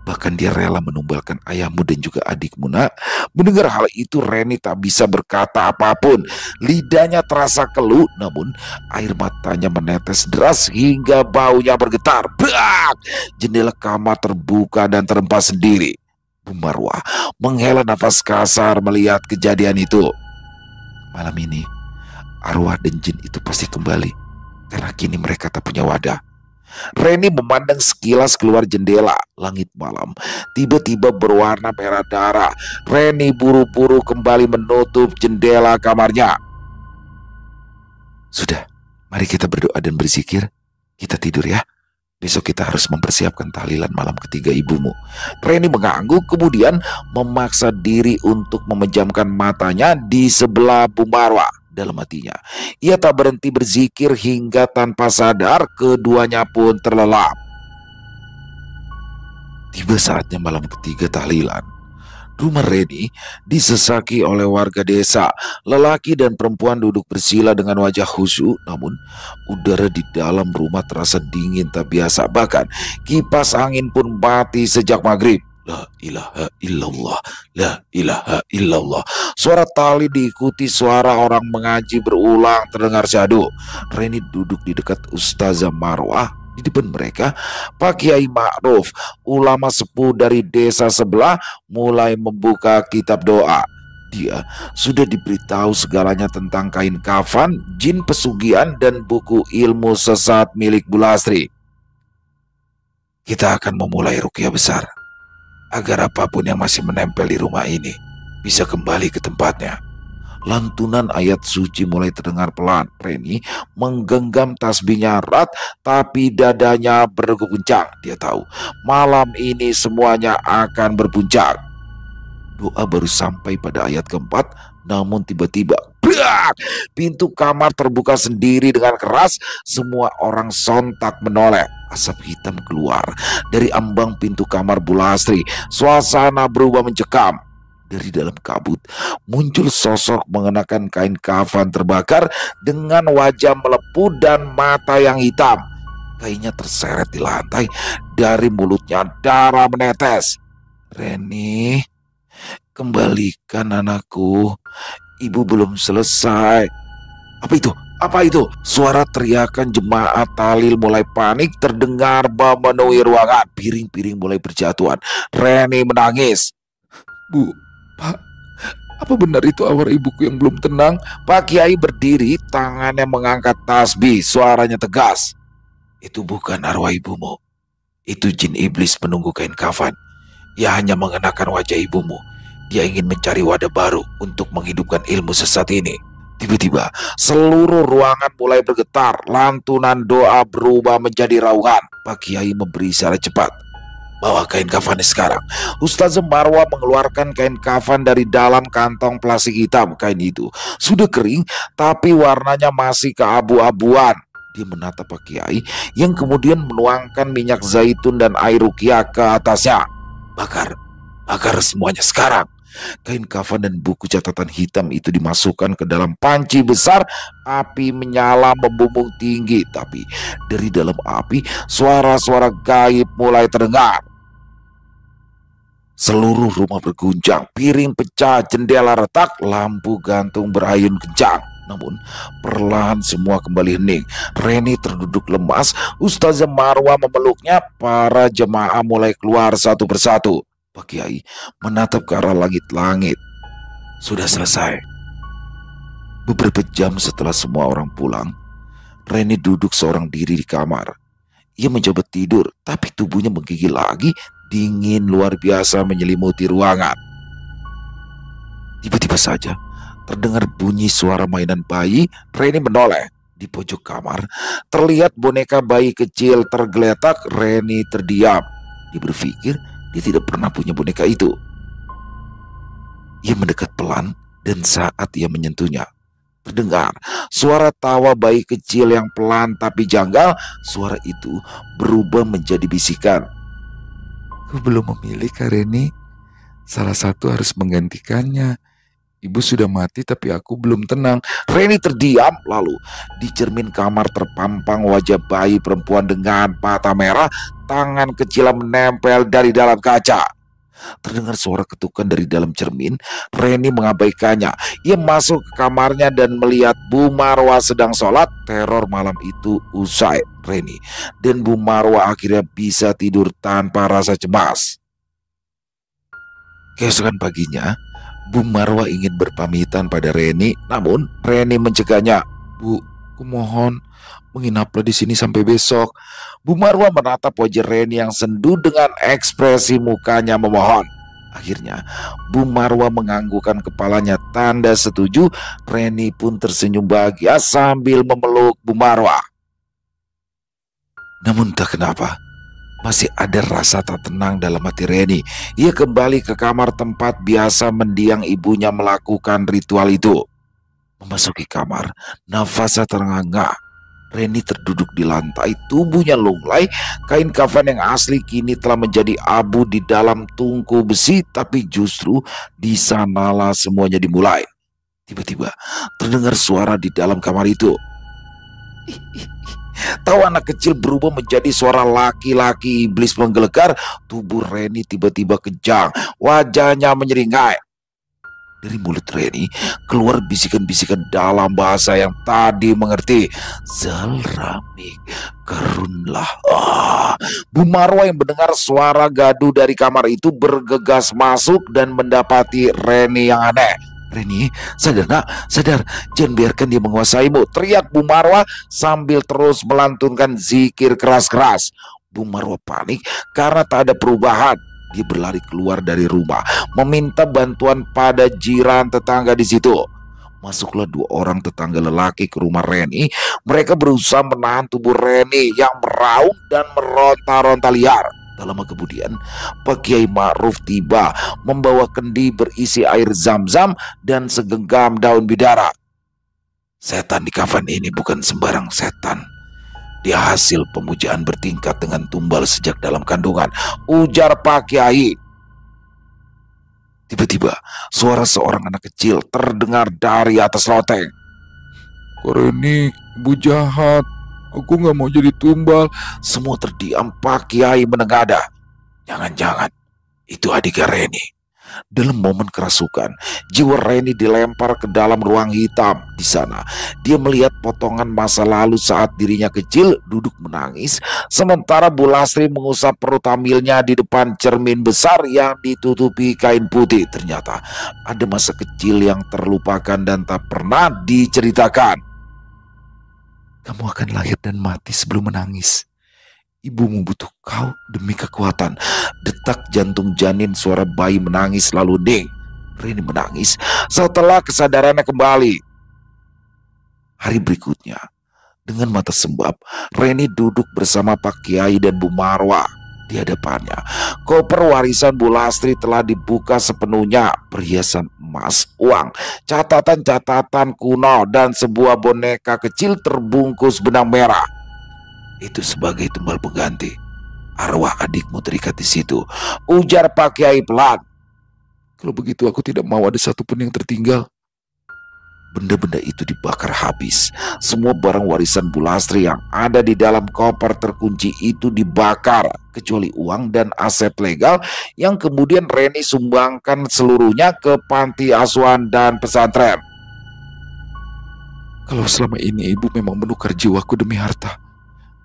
Bahkan dia rela menumbalkan ayahmu dan juga adikmu, nak. Mendengar hal itu, Reni tak bisa berkata apapun. Lidahnya terasa keluh, namun air matanya menetes deras hingga baunya bergetar. Brak! Jendela kamar terbuka dan terhempas sendiri. Bu Marwah menghela nafas kasar melihat kejadian itu. Malam ini, arwah dan jin itu pasti kembali, karena kini mereka tak punya wadah. Reni memandang sekilas keluar jendela. Langit malam tiba-tiba berwarna merah darah. Reni buru-buru kembali menutup jendela kamarnya. Sudah, mari kita berdoa dan berzikir. Kita tidur ya. Besok kita harus mempersiapkan tahlilan malam ketiga ibumu. Reni mengangguk, kemudian memaksa diri untuk memejamkan matanya di sebelah Bu Marwah. Dalam hatinya, ia tak berhenti berzikir hingga tanpa sadar keduanya pun terlelap. Tiba saatnya malam ketiga tahlilan. Rumah Reni disesaki oleh warga desa. Lelaki dan perempuan duduk bersila dengan wajah khusyuk, namun udara di dalam rumah terasa dingin tak biasa. Bahkan kipas angin pun mati sejak maghrib. La ilaha illallah, la ilaha illallah. Suara tali diikuti suara orang mengaji berulang terdengar syahdu. Reni duduk di dekat Ustazah Marwah. Di depan mereka, Pak Kiai Ma'ruf, ulama sepuh dari desa sebelah, mulai membuka kitab doa. Dia sudah diberitahu segalanya tentang kain kafan, jin pesugihan, dan buku ilmu sesat milik Bu Lastri. Kita akan memulai ruqyah besar, agar apapun yang masih menempel di rumah ini bisa kembali ke tempatnya. Lantunan ayat suci mulai terdengar pelan. Reni menggenggam tasbihnya erat, tapi dadanya berdegup kencang. Dia tahu malam ini semuanya akan berpuncak. Doa baru sampai pada ayat keempat, namun tiba-tiba pintu kamar terbuka sendiri dengan keras. Semua orang sontak menoleh. Asap hitam keluar dari ambang pintu kamar Bu Lastri. Suasana berubah mencekam. Dari dalam kabut muncul sosok mengenakan kain kafan terbakar dengan wajah melepuh dan mata yang hitam. Kainnya terseret di lantai, dari mulutnya darah menetes. Reni, Kembalikan anakku, ibu belum selesai. Apa itu? Apa itu? Suara teriakan jemaat talil mulai panik terdengar memenuhi ruangan. Piring-piring mulai berjatuhan. Reni menangis. Bu, Pak, apa benar itu awar ibuku yang belum tenang? Pak Kiai berdiri, tangannya mengangkat tasbih, suaranya tegas. Itu bukan arwah ibumu. Itu jin iblis menunggu kain kafan. Ia hanya mengenakan wajah ibumu. Dia ingin mencari wadah baru untuk menghidupkan ilmu sesat ini. Tiba-tiba, seluruh ruangan mulai bergetar. Lantunan doa berubah menjadi raungan. Pak Kiai memberi isyarat cepat. Bawa kain kafan sekarang. Ustazah Marwa mengeluarkan kain kafan dari dalam kantong plastik hitam. Kain itu sudah kering, tapi warnanya masih keabu-abuan. Dia menatap Pak Kiai yang kemudian menuangkan minyak zaitun dan air ruqyah ke atasnya. Bakar, bakar semuanya sekarang. Kain kafan dan buku catatan hitam itu dimasukkan ke dalam panci besar. Api menyala membumbung tinggi, tapi dari dalam api suara-suara gaib mulai terdengar. Seluruh rumah berguncang, piring pecah, jendela retak, lampu gantung berayun kencang. Namun perlahan semua kembali hening. Reni terduduk lemas, Ustazah Marwa memeluknya, para jemaah mulai keluar satu persatu. Pak Kiai menatap ke arah langit-langit. Sudah selesai. Beberapa jam setelah semua orang pulang, Reni duduk seorang diri di kamar. Ia mencoba tidur, tapi tubuhnya menggigil lagi. Dingin luar biasa menyelimuti ruangan. Tiba-tiba saja terdengar bunyi suara mainan bayi. Reni menoleh. Di pojok kamar terlihat boneka bayi kecil tergeletak. Reni terdiam. Dia berpikir dia tidak pernah punya boneka itu. Ia mendekat pelan dan saat ia menyentuhnya, terdengar suara tawa bayi kecil yang pelan tapi janggal. Suara itu berubah menjadi bisikan. Aku belum memilih Kak Reni. Salah satu harus menggantikannya. Ibu sudah mati tapi aku belum tenang. Reni terdiam, lalu di cermin kamar terpampang wajah bayi perempuan dengan mata merah. Tangan kecil menempel dari dalam kaca. Terdengar suara ketukan dari dalam cermin. Reni mengabaikannya. Ia masuk ke kamarnya dan melihat Bu Marwa sedang sholat. Teror malam itu usai. Reni dan Bu Marwa akhirnya bisa tidur tanpa rasa cemas. Keesokan paginya, Bu Marwa ingin berpamitan pada Reni, namun Reni mencegahnya. Bu, aku mohon menginaplah di sini sampai besok. Bu Marwa menatap wajah Reni yang sendu dengan ekspresi mukanya memohon. Akhirnya, Bu Marwa menganggukkan kepalanya tanda setuju. Reni pun tersenyum bahagia sambil memeluk Bu Marwa. Namun tak kenapa, masih ada rasa tak tenang dalam hati Reni. Ia kembali ke kamar tempat biasa mendiang ibunya melakukan ritual itu. Memasuki kamar, nafasnya terengah-engah. Reni terduduk di lantai, tubuhnya lunglai. Kain kafan yang asli kini telah menjadi abu di dalam tungku besi. Tapi justru di sanalah semuanya dimulai. Tiba-tiba terdengar suara di dalam kamar itu. Tahu anak kecil berubah menjadi suara laki-laki iblis menggelegar. Tubuh Reni tiba-tiba kejang, wajahnya menyeringai. Dari mulut Reni keluar bisikan-bisikan dalam bahasa yang tadi mengerti. Zalramik karunlah. Bu Marwa yang mendengar suara gaduh dari kamar itu bergegas masuk dan mendapati Reni yang aneh. Reni, sadar nak, sadar, jangan biarkan dia menguasaimu, teriak Bu Marwa sambil terus melantunkan zikir keras-keras. Bu Marwa panik karena tak ada perubahan. Dia berlari keluar dari rumah, meminta bantuan pada jiran tetangga di situ. Masuklah dua orang tetangga lelaki ke rumah Reni. Mereka berusaha menahan tubuh Reni yang meraung dan meronta-ronta liar. Tak lama kemudian, Pak Kiai Ma'ruf tiba membawa kendi berisi air zam-zam dan segenggam daun bidara. Setan di kafan ini bukan sembarang setan. Dia hasil pemujaan bertingkat dengan tumbal sejak dalam kandungan, ujar Pak Kiai. Tiba-tiba suara seorang anak kecil terdengar dari atas loteng. Reni, ibu jahat. Aku gak mau jadi tumbal. Semua terdiam. Pak Kiai menengadah. Jangan-jangan itu adik Reni. Dalam momen kerasukan, jiwa Reni dilempar ke dalam ruang hitam. Di sana, dia melihat potongan masa lalu saat dirinya kecil duduk menangis, sementara Bu Lastri mengusap perut hamilnya di depan cermin besar yang ditutupi kain putih. Ternyata ada masa kecil yang terlupakan dan tak pernah diceritakan. Kamu akan lahir dan mati sebelum menangis. Ibumu butuh kau demi kekuatan. Detak jantung janin, suara bayi menangis lalu ding. Reni menangis setelah kesadarannya kembali. Hari berikutnya, dengan mata sembab, Reni duduk bersama Pak Kiai dan Bu Marwah. Di hadapannya, koper warisan Bu Lastri telah dibuka sepenuhnya. Perhiasan emas, uang, catatan-catatan kuno, dan sebuah boneka kecil terbungkus benang merah. Itu sebagai tumbal pengganti. Arwah adikmu terikat di situ, ujar Pak Kiai pelan. Kalau begitu aku tidak mau ada satupun yang tertinggal. Benda-benda itu dibakar habis. Semua barang warisan Bu Lastri yang ada di dalam koper terkunci itu dibakar, kecuali uang dan aset legal yang kemudian Reni sumbangkan seluruhnya ke panti asuhan dan pesantren. Kalau selama ini ibu memang menukar jiwaku demi harta,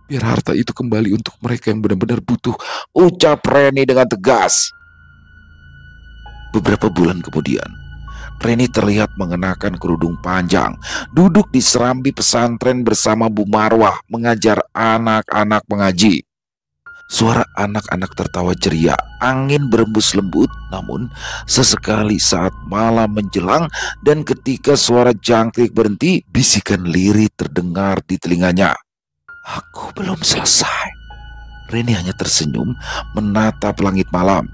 biar harta itu kembali untuk mereka yang benar-benar butuh, ucap Reni dengan tegas. Beberapa bulan kemudian, Reni terlihat mengenakan kerudung panjang, duduk di serambi pesantren bersama Bu Marwah mengajar anak-anak mengaji. Suara anak-anak tertawa ceria, angin berembus lembut, namun sesekali saat malam menjelang dan ketika suara jangkrik berhenti, bisikan lirih terdengar di telinganya. Aku belum selesai. Reni hanya tersenyum menatap langit malam.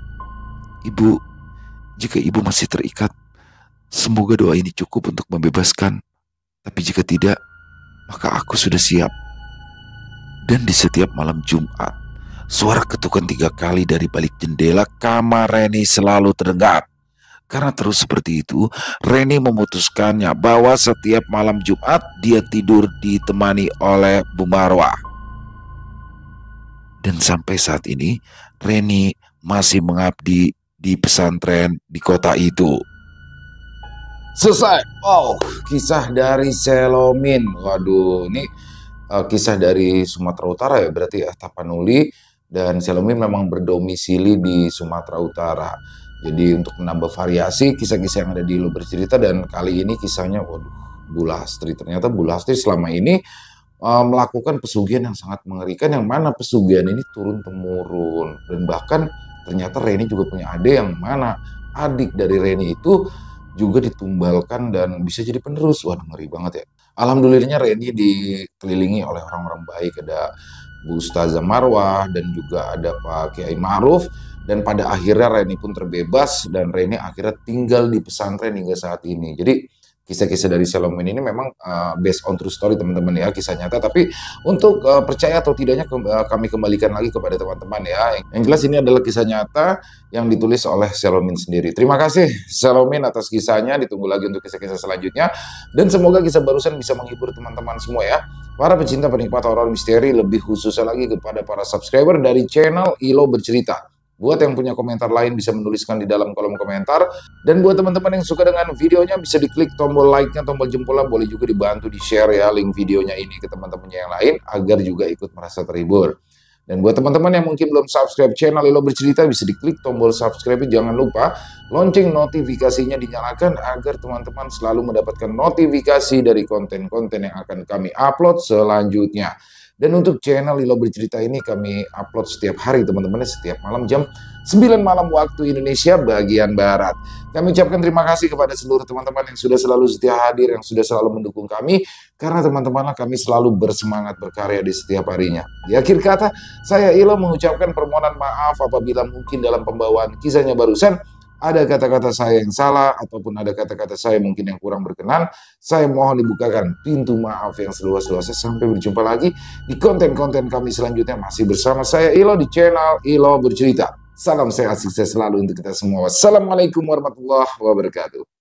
Ibu, jika ibu masih terikat, semoga doa ini cukup untuk membebaskan. Tapi jika tidak, maka aku sudah siap. Dan di setiap malam Jumat, suara ketukan 3 kali dari balik jendela kamar Reni selalu terdengar. Karena terus seperti itu, Reni memutuskannya bahwa setiap malam Jumat dia tidur ditemani oleh Bu Marwah. Dan sampai saat ini, Reni masih mengabdi di pesantren di kota itu. Selesai. Oh, kisah dari Selomin. Waduh, ini kisah dari Sumatera Utara ya, berarti ya. Tapanuli dan Selomin memang berdomisili di Sumatera Utara. Jadi untuk menambah variasi kisah-kisah yang ada di Ilo Bercerita, dan kali ini kisahnya, waduh, Bu Lastri. Ternyata Bu Lastri selama ini melakukan pesugihan yang sangat mengerikan, yang mana pesugihan ini turun-temurun. Dan bahkan ternyata Reni juga punya adik, yang mana adik dari Reni itu juga ditumbalkan dan bisa jadi penerus. Waduh, ngeri banget ya. Alhamdulillahnya Reni dikelilingi oleh orang-orang baik. Ada Bu Ustazah Marwah dan juga ada Pak Kiai Ma'ruf. Dan pada akhirnya Reni pun terbebas dan Reni akhirnya tinggal di pesantren hingga saat ini. Jadi kisah-kisah dari Selomin ini memang based on true story teman-teman ya, kisah nyata. Tapi untuk percaya atau tidaknya kami kembalikan lagi kepada teman-teman ya. Yang jelas ini adalah kisah nyata yang ditulis oleh Selomin sendiri. Terima kasih Selomin atas kisahnya. Ditunggu lagi untuk kisah-kisah selanjutnya. Dan semoga kisah barusan bisa menghibur teman-teman semua ya. Para pecinta penikmat horor misteri, lebih khususnya lagi kepada para subscriber dari channel Ilo Bercerita. Buat yang punya komentar lain bisa menuliskan di dalam kolom komentar. Dan buat teman-teman yang suka dengan videonya bisa diklik tombol like-nya, tombol jempolnya. Boleh juga dibantu di-share ya link videonya ini ke teman-temannya yang lain agar juga ikut merasa terhibur. Dan buat teman-teman yang mungkin belum subscribe channel Ilo Bercerita bisa diklik tombol subscribe. Jangan lupa lonceng notifikasinya dinyalakan agar teman-teman selalu mendapatkan notifikasi dari konten-konten yang akan kami upload selanjutnya. Dan untuk channel Ilo Bercerita ini kami upload setiap hari teman-teman, setiap malam jam 9 malam waktu Indonesia bagian Barat. Kami ucapkan terima kasih kepada seluruh teman-teman yang sudah selalu setia hadir, yang sudah selalu mendukung kami. Karena teman-temanlah kami selalu bersemangat berkarya di setiap harinya. Di akhir kata, saya Ilo mengucapkan permohonan maaf apabila mungkin dalam pembawaan kisahnya barusan ada kata-kata saya yang salah ataupun ada kata-kata saya mungkin yang kurang berkenan. Saya mohon dibukakan pintu maaf yang seluas-luasnya. Sampai berjumpa lagi di konten-konten kami selanjutnya. Masih bersama saya Ilo di channel Ilo Bercerita. Salam sehat, sukses selalu untuk kita semua. Wassalamualaikum warahmatullahi wabarakatuh.